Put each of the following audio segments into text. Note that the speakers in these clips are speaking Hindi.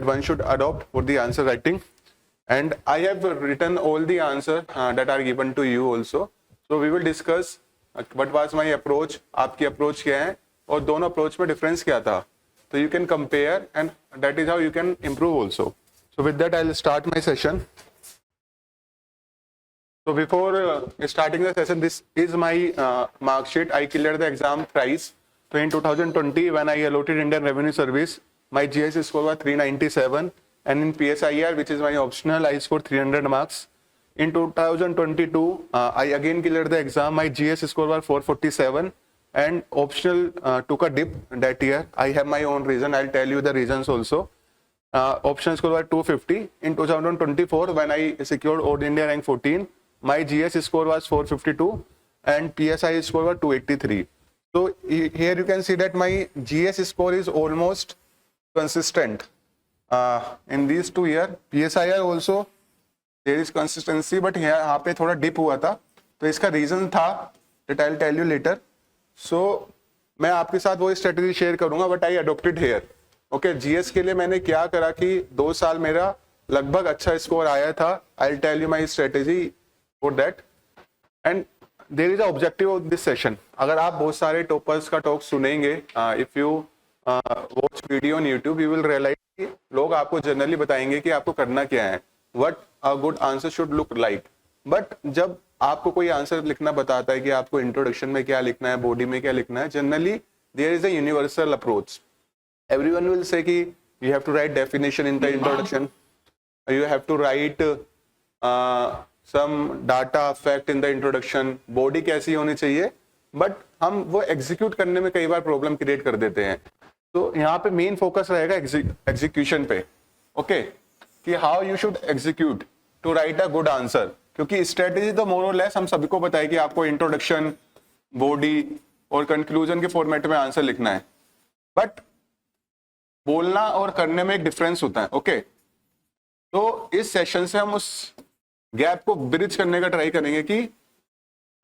that one should adopt for the answer writing. And I have written all the answer that are given to you also. So we will discuss what was my approach, आपकी approach क्या है और दोनों approach में difference क्या था. So you can compare and that is how you can improve also. So with that I'll start my session. So before starting the session, this is my mark sheet. I cleared the exam thrice. So in 2020 when I allotted Indian Revenue Service, my GS score was 397 and in PSIR, which is my optional, I scored 300 marks. In 2022 I again cleared the exam. My GS score was 447 and optional took a dip that year. I have my own reason. I'll tell you the reasons also. Optional score was 250. In 2024 when I secured All India rank 14, my GS score was 452 and PSI score was 283. So here you can see that my GS score is almost consistent in these 2 years. PSIR also there is consistency, but यहाँ पे थोड़ा dip हुआ था, तो इसका reason था that I'll tell you later. So मैं आपके साथ वो strategy share करूँगा but I adopted here. Okay, GS के लिए मैंने क्या करा कि 2 साल मेरा लगभग अच्छा स्कोर आया था. I'll tell you my strategy for that. And there is an objective of this session. अगर आप बहुत सारे टॉपर्स का टॉक सुनेंगे, if you watch video on YouTube, you will realize कि लोग आपको जनरली बताएंगे कि आपको करना क्या है, what a good answer should look like. But जब आपको कोई आंसर लिखना बताता है कि आपको इंट्रोडक्शन में क्या लिखना है, बॉडी में क्या लिखना है, generally there is a universal approach. Everyone will say कि you have to write definition in the introduction, you have to write some data fact in the introduction, body कैसी होनी चाहिए, but हम वो execute करने में कई बार problem create कर देते हैं. तो यहाँ पे मेन फोकस रहेगा एग्जीक्यूशन पे. ओके, कि how you should execute to write a good answer, क्योंकि स्ट्रेटेजी तो मोर और लेस हम सभी को पता है कि आपको इंट्रोडक्शन, बॉडी और कंक्लूजन के फॉर्मेट में आंसर लिखना है, बट बोलना और करने में एक डिफरेंस होता है. ओके, तो इस सेशन से हम उस गैप को ब्रिज करने का ट्राई करेंगे कि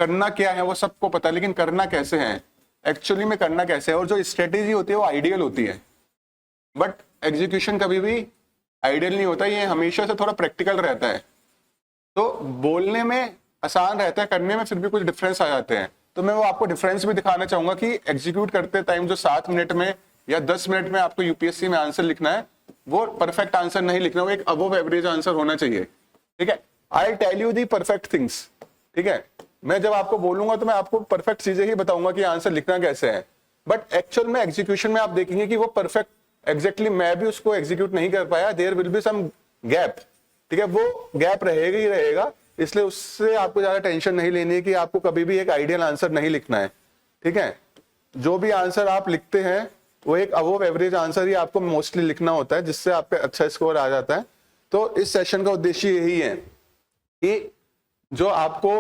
करना क्या है वो सबको पता है, लेकिन करना कैसे है, एक्चुअली में करना कैसे है. और जो स्ट्रेटेजी होती है वो आइडियल होती है, बट एग्जीक्यूशन कभी भी आइडियल नहीं होता, ये हमेशा से थोड़ा प्रैक्टिकल रहता है. तो बोलने में आसान रहता है, करने में फिर भी कुछ डिफरेंस आ जाते हैं. तो मैं वो आपको डिफरेंस भी दिखाना चाहूंगा कि एग्जीक्यूट करते टाइम जो 7 मिनट में या 10 मिनट में आपको यूपीएससी में आंसर लिखना है, वो परफेक्ट आंसर नहीं लिखना, वो एक अबव एवरेज आंसर होना चाहिए. ठीक है, I tell you the perfect things. ठीक है, मैं जब आपको बोलूंगा तो मैं आपको परफेक्ट चीजें ही बताऊंगा कि आंसर लिखना कैसे है, बट एक्चुअल में एग्जीक्यूशन में आप देखेंगे कि वो परफेक्ट एग्जैक्टली मैं भी उसको एग्जीक्यूट नहीं कर पाया. There will be some gap. ठीक है, वो गैप रहेगा ही रहेगा, इसलिए उससे आपको ज्यादा टेंशन नहीं लेनी है कि आपको कभी भी एक आइडियल आंसर नहीं लिखना है. ठीक है, जो भी आंसर आप लिखते हैं वो एक अबव एवरेज आंसर ही आपको मोस्टली लिखना होता है, जिससे आप पे अच्छा स्कोर आ जाता है. तो इस सेशन का उद्देश्य यही है कि जो आपको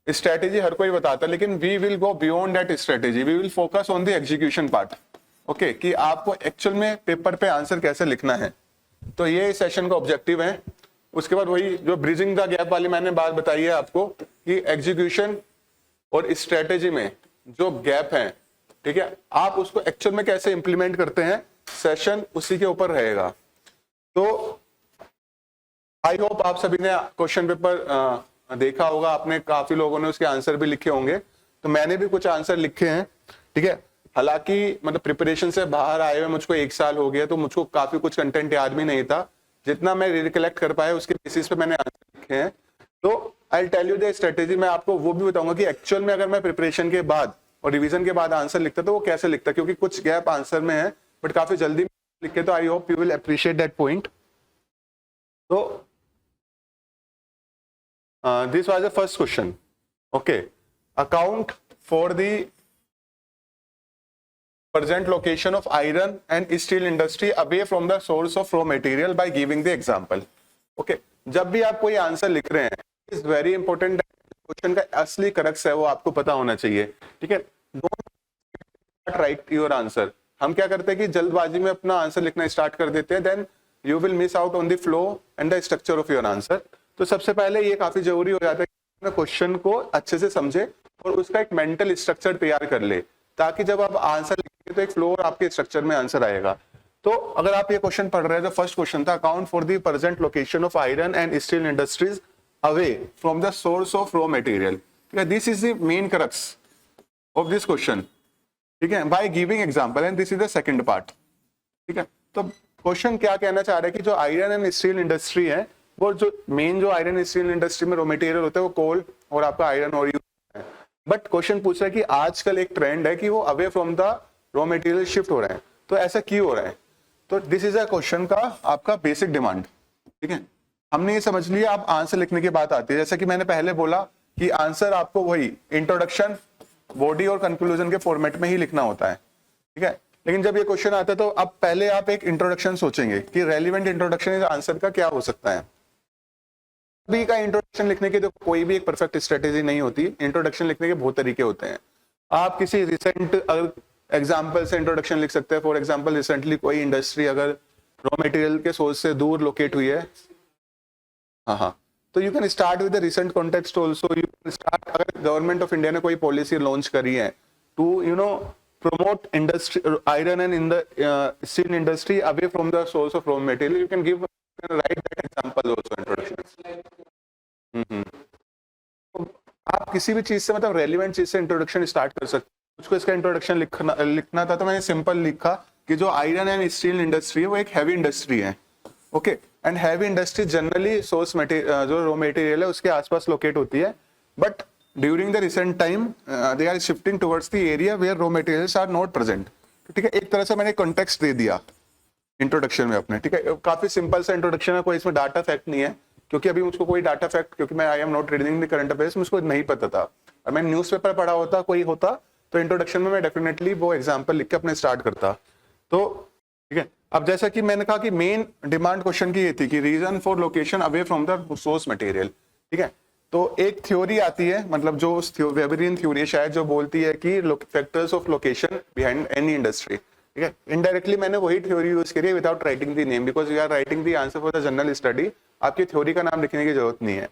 स्ट्रेटेजी हर कोई बताता है, लेकिन we will go beyond that strategy, we will focus on the execution part. Okay, कि आपको एक्चुअल में पेपर पे आंसर कैसे लिखना है. तो ये सेशन का ऑब्जेक्टिव है. उसके बाद वही जो ब्रिजिंग द गैप वाली मैंने बात बताई है आपको कि एग्जीक्यूशन और स्ट्रेटेजी में जो गैप है, ठीक है, आप उसको एक्चुअल में कैसे इंप्लीमेंट करते हैं, सेशन उसी के ऊपर रहेगा. तो आई होप आप सभी ने क्वेश्चन पेपर देखा होगा, आपने काफी लोगों ने उसके आंसर भी लिखे होंगे. तो मैंने भी कुछ आंसर लिखे हैं. ठीक है, हालांकि मतलब प्रिपरेशन से बाहर आए हुए मुझको 1 साल हो गया, तो मुझको काफी कुछ कंटेंट याद भी नहीं था. जितना मैं रिकलेक्ट कर पाया उसके बेसिस पे मैंने आंसर लिखे हैं. तो I tell you the strategy. मैं आपको वो भी बताऊंगा कि एक्चुअल में अगर मैं प्रिपरेशन के बाद और रिविजन के बाद आंसर लिखता तो वो कैसे लिखता, क्योंकि कुछ गैप आंसर में है बट काफी जल्दी लिखे. तो I hope you will appreciate that point. तो this was the first question. Okay, account for the present location of iron and steel industry away from the source of raw material by giving the example. Okay, जब भी आप कोई आंसर लिख रहे हैं, इज वेरी इंपॉर्टेंट, क्वेश्चन का असली करक्स है वो आपको पता होना चाहिए. ठीक है, डोंट राइट योर आंसर. हम क्या करते हैं कि जल्दबाजी में अपना आंसर लिखना स्टार्ट कर देते हैं, then you will miss out on the flow and the structure of your answer. तो सबसे पहले ये काफी जरूरी हो जाता है कि क्वेश्चन को अच्छे से समझे और उसका एक मेंटल स्ट्रक्चर तैयार कर ले, ताकि जब आप आंसर लिखेंगे तो एक फ्लो और आपके स्ट्रक्चर में आंसर आएगा. तो अगर आप ये क्वेश्चन पढ़ रहे हैं, तो फर्स्ट क्वेश्चन था account for the present location of iron and steel industries away from the source of raw material. This is the main crux of this question, ठीक है, by giving example, and this is the second part, ठीक है। तो क्वेश्चन क्या कहना चाह रहा है कि जो आयरन एंड स्टील इंडस्ट्री है, वो जो मेन जो आयरन स्टील इंडस्ट्री में रॉ मटेरियल होता है वो कोल और आपका आयरन और है, बट क्वेश्चन पूछ रहा है कि आजकल एक ट्रेंड है कि वो away from the raw material shift हो रहे हैं, तो ऐसा क्यों हो रहा है? तो दिस इज अ क्वेश्चन का आपका बेसिक डिमांड, ठीक है। हमने ये समझ लिया, अब आंसर लिखने की बात आती है। जैसा कि मैंने पहले बोला कि आंसर आपको वही इंट्रोडक्शन, बॉडी और कंक्लूजन के फॉर्मेट में ही लिखना होता है, ठीक है। लेकिन जब ये क्वेश्चन आता है तो अब पहले आप एक इंट्रोडक्शन सोचेंगे कि रेलिवेंट इंट्रोडक्शन इस आंसर का क्या हो सकता है। अभी का इंट्रोडक्शन लिखने की तो कोई भी एक परफेक्ट स्ट्रेटेजी नहीं होती, इंट्रोडक्शन लिखने के बहुत तरीके होते हैं। आप किसी रिसेंट एग्जाम्पल से इंट्रोडक्शन लिख सकते हैं। फॉर एग्जाम्पल रिसेंटली कोई इंडस्ट्री अगर रॉ मटेरियल के सोर्स से दूर लोकेट हुई है, हाँ, तो you can start with the recent context also. You can start, अगर गवर्नमेंट ऑफ इंडिया ने कोई पॉलिसी लॉन्च करी है to promote industry iron and in the steel industry away from the source of raw material, you can write that example also introduction. तो आप किसी भी चीज से मतलब रेलिवेंट चीज से इंट्रोडक्शन स्टार्ट कर सकते हैं। मुझको इसका इंट्रोडक्शन लिखना था तो मैंने सिंपल लिखा कि जो आयरन एंड स्टील इंडस्ट्री है वो एक हैवी इंडस्ट्री है, okay, and heavy industry generally source material जो रॉ मटेरियल है उसके आसपास लोकेट होती है, but during the recent time they are shifting towards the area where raw materials are not present। ठीक है, एक तरह से मैंने कॉन्टेक्स्ट दे दिया इंट्रोडक्शन में अपने, ठीक है। काफी सिंपल सा इंट्रोडक्शन है, कोई इसमें डाटा फैक्ट नहीं है, क्योंकि अभी मुझको कोई डाटा फैक्ट, क्योंकि मैं I am not reading the current affairs, मुझको नहीं पता था। और मैं न्यूज़पेपर पढ़ा होता, कोई होता, तो इंट्रोडक्शन में मैं डेफिनेटली वो एग्जाम्पल लिख के अपने स्टार्ट करता। तो ठीक है, अब जैसा कि मैंने कहा कि मेन डिमांड क्वेश्चन की ये थी कि reason for location away from the source material, ठीक है। तो एक थ्योरी आती है, मतलब जो वेबरियन थ्योरी है शायद, जो बोलती है कि factors of location behind any industry, ठीक है। इनडायरेक्टली मैंने वही थ्योरी यूज करी है without writing the name, because you are writing the answer for the general study, आपकी थ्योरी का नाम लिखने की जरूरत नहीं है।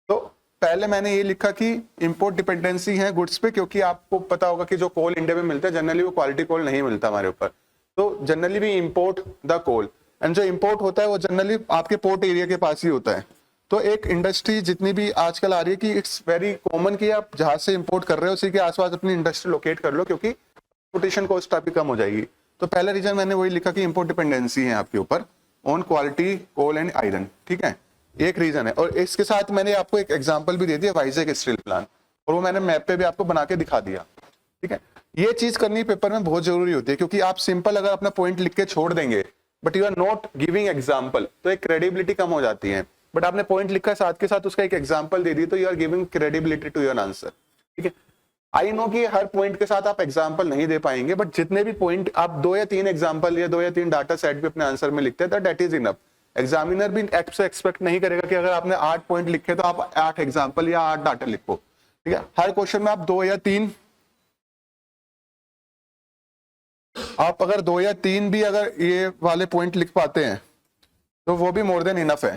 तो पहले मैंने ये लिखा कि इंपोर्ट डिपेंडेंसी है गुड्स पे, क्योंकि आपको पता होगा कि जो कोल इंडिया में मिलता है जनरली वो क्वालिटी कोल नहीं मिलता हमारे ऊपर, तो generally we import the coal, and जो इंपोर्ट होता है वो जनरली आपके पोर्ट एरिया के पास ही होता है। तो एक इंडस्ट्री जितनी भी आजकल आ रही है कि इट्स वेरी कॉमन कि आप जहाज से इंपोर्ट कर रहे हो उसी के आसपास अपनी इंडस्ट्री लोकेट कर लो, क्योंकि ट्रांसपोर्टेशन कॉस्ट आपकी कम हो जाएगी। तो पहला रीजन मैंने वही लिखा कि इंपोर्ट डिपेंडेंसी है आपके ऊपर on quality coal and iron, ठीक है, एक रीजन है। और इसके साथ मैंने आपको एक एग्जाम्पल भी दे दिया वाइजैक स्टील प्लांट, और वो मैंने मैप पे भी आपको बना के दिखा दिया, ठीक है। ये चीज करनी पेपर में बहुत जरूरी होती है, क्योंकि आप सिंपल अगर अपना पॉइंट लिख के छोड़ देंगे but you are not giving example, तो एक क्रेडिबिलिटी कम हो जाती है। बट आपने पॉइंट लिखा है, साथ के साथ उसका एक एग्जांपल दे दी, तो you are giving credibility to your answer, ठीक है। आई नो कि हर पॉइंट के साथ आप एग्जांपल नहीं दे पाएंगे, बट जितने भी पॉइंट आप 2 या 3 एग्जांपल या 2 या 3 डाटा सेट भी अपने आंसर में लिखते हैं, दैट इज इनफ। एग्जामिनर भी आपसे एक्सपेक्ट नहीं करेगा कि अगर आपने 8 पॉइंट लिखे तो आप 8 एग्जाम्पल या 8 डाटा लिखो, ठीक है। हर क्वेश्चन में आप 2 या 3, आप अगर 2 या 3 भी अगर ये वाले पॉइंट लिख पाते हैं तो वो भी मोर देन इनफ है।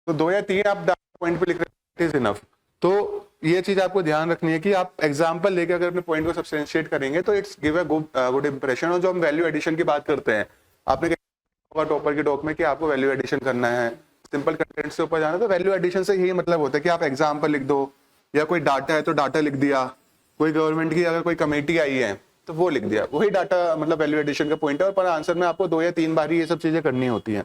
तो 2 या 3 आप पॉइंट पे लिख रहे हैं, इज इनफ। तो ये चीज आपको ध्यान रखनी है कि आप एग्जांपल लेकर अगर अपने पॉइंट को सब्सटेंशिएट करेंगे तो it's give a good impression. और जो हम वैल्यू एडिशन की बात करते हैं, आपने कहा टॉपर की टॉप में कि आपको वैल्यू एडिशन करना है, सिंपल कंटेंट से ऊपर जाना, तो वैल्यू एडिशन से यही मतलब होता है कि आप एग्जाम्पल लिख दो, या कोई डाटा है तो डाटा लिख दिया, कोई गवर्नमेंट की अगर कोई कमेटी आई है तो वो लिख दिया, वही डाटा मतलब वैल्यू एडिशन का पॉइंट है। और पर आंसर में आपको 2 या 3 बार ही ये सब चीजें करनी होती है।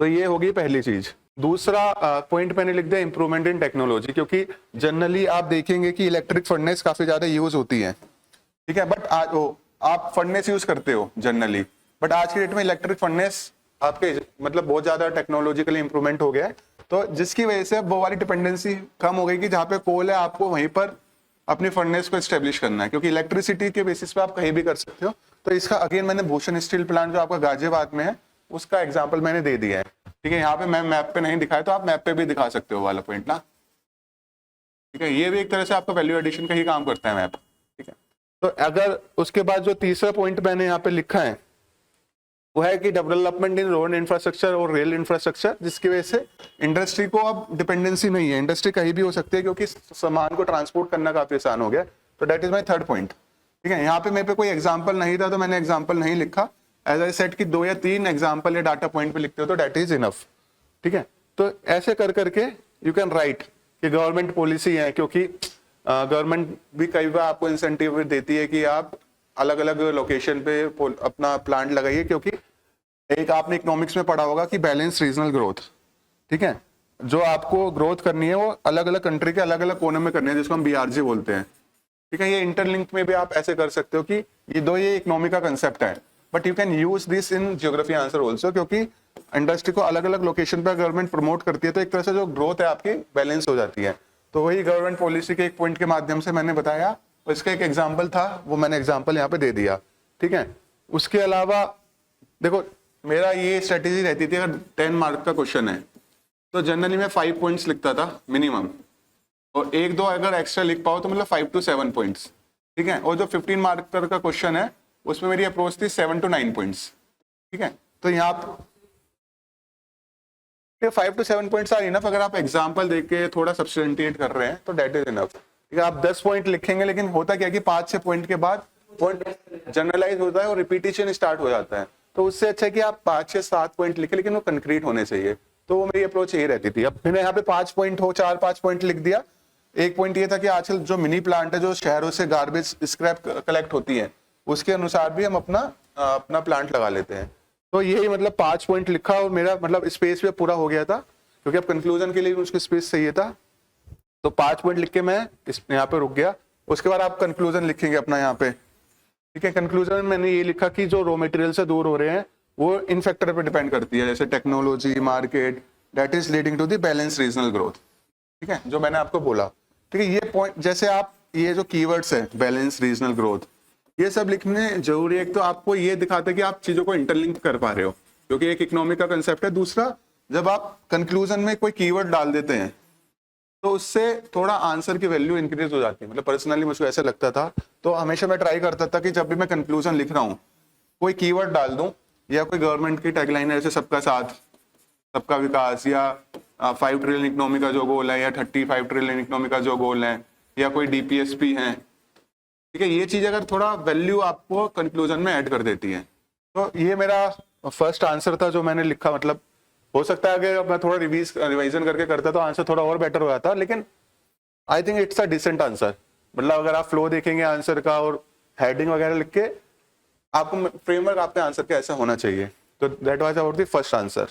तो ये होगी पहली चीज। दूसरा पॉइंट मैंने लिख दिया इंप्रूवमेंट इन टेक्नोलॉजी, क्योंकि जनरली आप देखेंगे कि इलेक्ट्रिक फर्नेस काफी ज्यादा यूज होती है, ठीक है। बट आज आप फर्नेस यूज करते हो जनरली, बट आज की डेट में इलेक्ट्रिक फर्नेस आपके मतलब बहुत ज्यादा टेक्नोलॉजिकली इंप्रूवमेंट हो गया है, तो जिसकी वजह से वो वाली डिपेंडेंसी कम हो गई कि जहाँ पे कोल है आपको वहीं पर अपनी फर्नेस को एस्टेब्लिश करना है, क्योंकि इलेक्ट्रिसिटी के बेसिस पे आप कहीं भी कर सकते हो। तो इसका अगेन मैंने भूषण स्टील प्लांट जो आपका गाजियाबाद में है उसका एग्जाम्पल मैंने दे दिया है, ठीक है। यहाँ पे मैं मैप पे नहीं दिखाया तो आप मैप पे भी दिखा सकते हो वाला पॉइंट ना, ठीक है। ये भी एक तरह से आपका वैल्यू एडिशन का ही काम करता है मैप, ठीक है। तो अगर उसके बाद जो तीसरा पॉइंट मैंने यहाँ पे लिखा है वो है कि डेवलपमेंट इन रोड इंफ्रास्ट्रक्चर और रेल इंफ्रास्ट्रक्चर, जिसकी वजह से इंडस्ट्री को अब डिपेंडेंसी नहीं है, इंडस्ट्री कहीं भी हो सकती है क्योंकि सामान को ट्रांसपोर्ट करना काफी आसान हो गया। तो that is my third point, ठीक है। यहाँ पे मेरे पे कोई एग्जाम्पल नहीं था तो मैंने एग्जाम्पल नहीं लिखा, एज आई सेड कि 2 या 3 एग्जाम्पल या डाटा पॉइंट पे लिखते हो तो डेट इज इनफ, ठीक है। तो ऐसे कर करके यू कैन राइट कि गवर्नमेंट पॉलिसी है, क्योंकि गवर्नमेंट भी कई बार आपको इंसेंटिव देती है कि आप अलग अलग लोकेशन पे अपना प्लांट लगाइए, क्योंकि एक आपने इकोनॉमिक्स में पढ़ा होगा कि बैलेंस रीजनल ग्रोथ, ठीक है, जो आपको ग्रोथ करनी है वो अलग अलग कंट्री के अलग अलग कोने में करनी है, जिसको हम BRG बोलते हैं, ठीक है। ये इंटरलिंक में भी आप ऐसे कर सकते हो कि ये इकोनॉमी का कंसेप्ट है, but you can use this in geography answer also, क्योंकि इंडस्ट्री को अलग अलग लोकेशन पर गवर्नमेंट प्रमोट करती है तो एक तरह से जो ग्रोथ है आपकी बैलेंस हो जाती है। तो वही गवर्नमेंट पॉलिसी के एक पॉइंट के माध्यम से मैंने बताया, और इसका एक एग्जाम्पल था, वो मैंने एग्जाम्पल यहाँ पे दे दिया, ठीक है। उसके अलावा देखो मेरा ये स्ट्रेटेजी रहती थी, अगर 10 मार्क का क्वेश्चन है तो जनरली मैं 5 पॉइंट्स लिखता था मिनिमम, और 1-2 अगर एक्स्ट्रा लिख पाओ तो मतलब 5 to 7 पॉइंट्स, ठीक है। और जो 15 मार्क का क्वेश्चन है उसमें मेरी अप्रोच थी 7 to 9 पॉइंट्स, ठीक है। तो यहाँ 5 to 7 पॉइंट्स आर इनफ। अगर आप एग्जाम्पल देके थोड़ा सब्सटेंटिएट कर रहे हैं तो डेट इज इनफ, ठीक है। आप 10 पॉइंट लिखेंगे, लेकिन होता क्या कि 5-6 पॉइंट के बाद पॉइंट जनरलाइज होता है और रिपीटिशन स्टार्ट हो जाता है, तो उससे अच्छा है कि आप 5-6-7 पॉइंट लिखे, लेकिन वो कंक्रीट होने चाहिए। तो वो मेरी अप्रोच यही रहती थी। अब मैंने यहाँ पे 5 पॉइंट हो, 4-5 पॉइंट लिख दिया। एक पॉइंट ये था कि आजकल जो मिनी प्लांट है, जो शहरों से गार्बेज स्क्रैप कलेक्ट होती है, उसके अनुसार भी हम अपना प्लांट लगा लेते हैं। तो यही मतलब 5 पॉइंट लिखा और मेरा मतलब स्पेस पे पूरा हो गया था, क्योंकि अब कंक्लूजन के लिए भी उसकी स्पेस चाहिए था। तो 5 पॉइंट लिख के मैं यहाँ पे रुक गया। उसके बाद आप कंक्लूजन लिखेंगे अपना यहाँ पे, ठीक है। कंक्लूजन में मैंने ये लिखा कि जो रॉ मटेरियल से दूर हो रहे हैं वो इन फैक्टर पे डिपेंड करती है, जैसे technology, market, that is leading to the balance regional growth, ठीक है, जो मैंने आपको बोला, ठीक है। ये पॉइंट जैसे आप ये जो कीवर्ड्स है बैलेंस, रीजनल ग्रोथ, ये सब लिखने जरूरी है। एक तो आपको ये दिखाता है कि आप चीजों को इंटरलिंक कर पा रहे हो, क्योंकि एक इकोनॉमिक का कंसेप्ट है। दूसरा, जब आप कंक्लूजन में कोई कीवर्ड डाल देते हैं तो उससे थोड़ा आंसर की वैल्यू इंक्रीज हो जाती है। मतलब पर्सनली मुझको ऐसा लगता था, तो हमेशा मैं ट्राई करता था कि जब भी मैं कंक्लूजन लिख रहा हूँ कोई कीवर्ड डाल दूं, या कोई गवर्नमेंट की टैगलाइन है जैसे सबका साथ सबका विकास, या 5 ट्रिलियन इकोनॉमी का जो गोल है, या 35 ट्रिलियन इकोनॉमी का जो गोल है, या कोई DPSP है, ठीक है। ये चीज अगर थोड़ा वैल्यू आपको कंक्लूजन में ऐड कर देती है। तो ये मेरा फर्स्ट आंसर था जो मैंने लिखा। मतलब हो सकता है अगर मैं थोड़ा रिवीजन करके करता तो आंसर थोड़ा और बेटर हो जाता, लेकिन I think it's a decent answer. मतलब अगर आप फ्लो देखेंगे आंसर का और हेडिंग वगैरह लिख के, आपको फ्रेमवर्क आपके आंसर का ऐसा होना चाहिए। तो that was about the first answer.